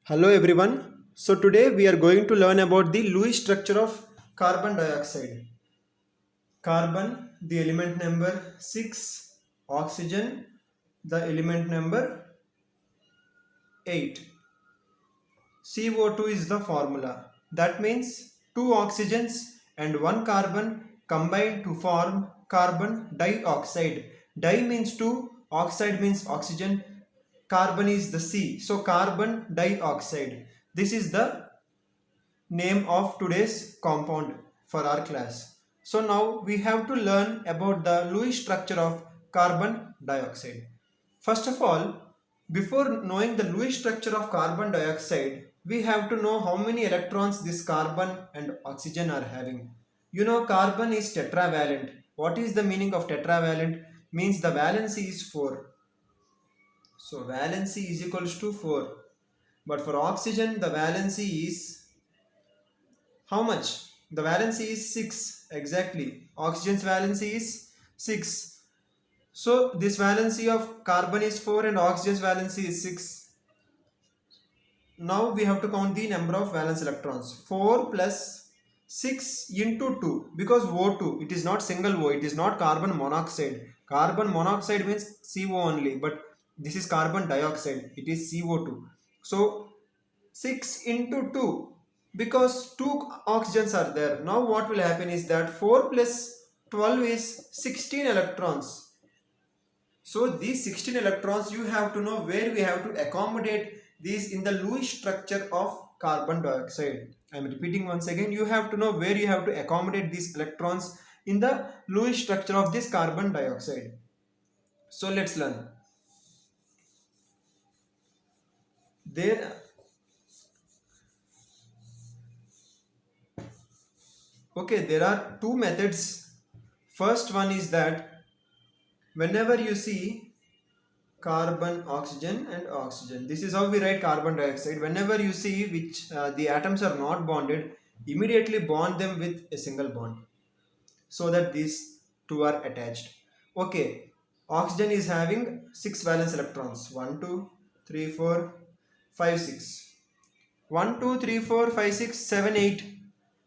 Hello everyone. So today we are going to learn about the Lewis structure of carbon dioxide. Carbon, the element number 6, oxygen, the element number 8. CO2 is the formula. That means two oxygens and one carbon combine to form carbon dioxide. Di means two, oxide means oxygen, carbon is the C. So carbon dioxide. This is the name of today's compound for our class. So now we have to learn about the Lewis structure of carbon dioxide. First of all, before knowing the Lewis structure of carbon dioxide, we have to know how many electrons this carbon and oxygen are having. You know, carbon is tetravalent. What is the meaning of tetravalent? Means the valency is 4. So valency is equals to 4. But for oxygen, the valency is how much? The valency is 6. Exactly. Oxygen's valency is 6. So this valency of carbon is 4 and oxygen's valency is 6. Now we have to count the number of valence electrons. 4 plus 6 into 2, because O2, it is not single O, it is not carbon monoxide. Carbon monoxide means CO only, but this is carbon dioxide, it is CO2. So 6 into 2, because 2 oxygens are there. Now what will happen is that 4 plus 12 is 16 electrons. So these 16 electrons, you have to know where we have to accommodate these in the Lewis structure of carbon dioxide. I am repeating once again, you have to know where you have to accommodate these electrons in the Lewis structure of this carbon dioxide. So let's learn. There are two methods. First one is that whenever you see carbon, oxygen and oxygen, this is how we write carbon dioxide. Whenever you see which the atoms are not bonded, immediately bond them with a single bond so that these two are attached. Okay, oxygen is having 6 valence electrons, 1 2 3 4 5 6, 1 2 3 4 5 6 7 8.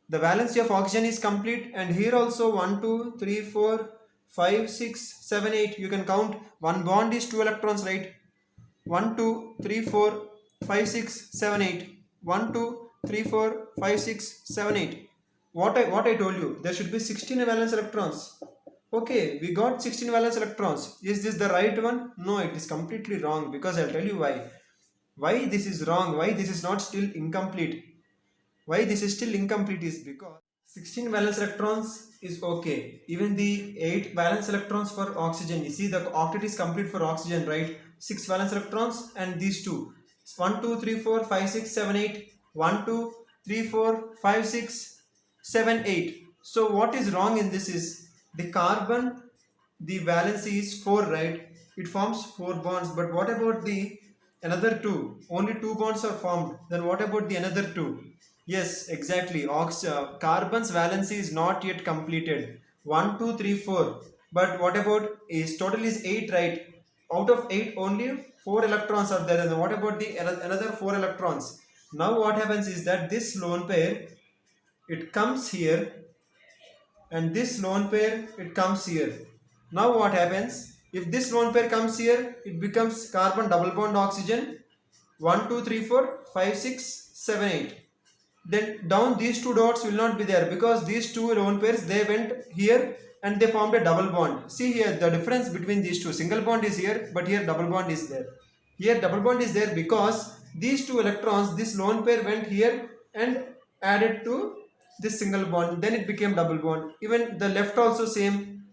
The valency of oxygen is complete, and here also 1 2 3 4 5 6 7 8. You can count, one bond is 2 electrons, right? 1 2 3 4 5 6 7 8, 1 2 3 4 5 6 7 8. What I told you, there should be 16 valence electrons. Okay, we got 16 valence electrons. Is this the right one? No, it is completely wrong, because I'll tell you why. Why this is wrong, why this is not still incomplete. Why this is still incomplete is because 16 valence electrons is okay. Even the 8 valence electrons for oxygen. You see the octet is complete for oxygen, right? 6 valence electrons and these two. 1 2 3 4 5 6 7 8. 1 2 3 4 5 6 7 8. So what is wrong in this is the carbon, the valency is 4, right? It forms 4 bonds. But what about the another 2? Only 2 bonds are formed. Then what about the another 2? Yes, exactly. Carbon's valency is not yet completed. 1 2 3 4. But what about is total is 8, right? Out of 8, only 4 electrons are there. And what about the another 4 electrons? Now what happens is that this lone pair, it comes here, and this lone pair, it comes here. Now what happens? If this lone pair comes here, it becomes carbon double bond oxygen. 1 2 3 4 5 6 7 8. Then down these two dots will not be there, because these two lone pairs, they went here and they formed a double bond. See here the difference between these two. Single bond is here, but here double bond is there. Here double bond is there because these two electrons, this lone pair went here and added to this single bond, then it became double bond. Even the left also same.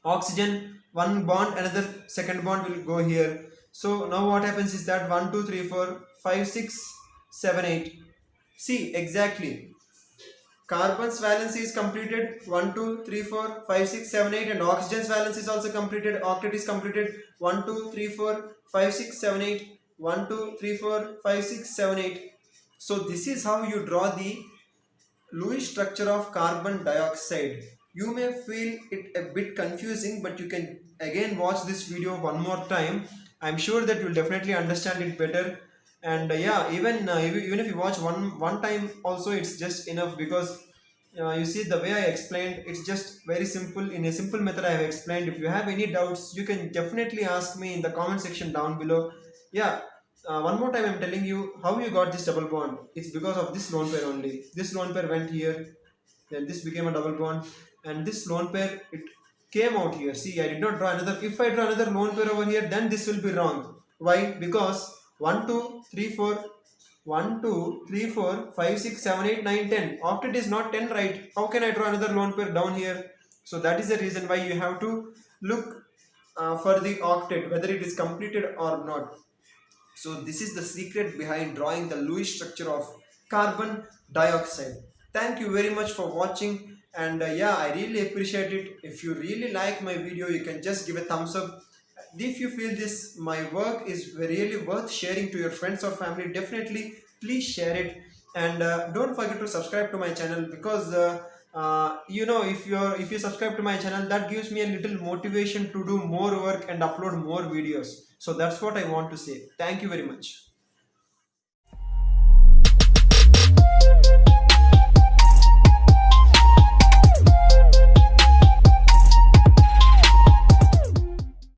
Oxygen, one bond, another second bond will go here. So now what happens is that 1 2 3 4 5 6 7 8. See, exactly. Carbon's valency is completed, 1 2 3 4 5 6 7 8, and oxygen's valency is also completed. Octet is completed, 1 2 3 4 5 6 7 8, 1 2 3 4 5 6 7 8. So this is how you draw the Lewis structure of carbon dioxide. You may feel it a bit confusing, but you can again watch this video one more time. I'm sure that you'll definitely understand it better. And yeah, even if you watch one time also, it's just enough, because you see the way I explained, it's just very simple. In a simple method I have explained. If you have any doubts, you can definitely ask me in the comment section down below. Yeah. One more time I'm telling you how you got this double bond. It's because of this lone pair only. This lone pair went here, then this became a double bond, and this lone pair, it came out here. See, I did not draw another. If I draw another lone pair over here, then this will be wrong. Why? Because 1 2 3 4, 1 2 3 4 5 6 7 8 9 10. After it is not 10, right? How can I draw another lone pair down here? So that is the reason why you have to look for the octet, whether it is completed or not. So this is the secret behind drawing the Lewis structure of carbon dioxide. Thank you very much for watching, and yeah, I really appreciate it. If you really like my video, you can just give a thumbs up. If you feel this my work is really worth sharing to your friends or family, definitely please share it. And don't forget to subscribe to my channel, because if you subscribe to my channel, that gives me a little motivation to do more work and upload more videos. So that's what I want to say. Thank you very much.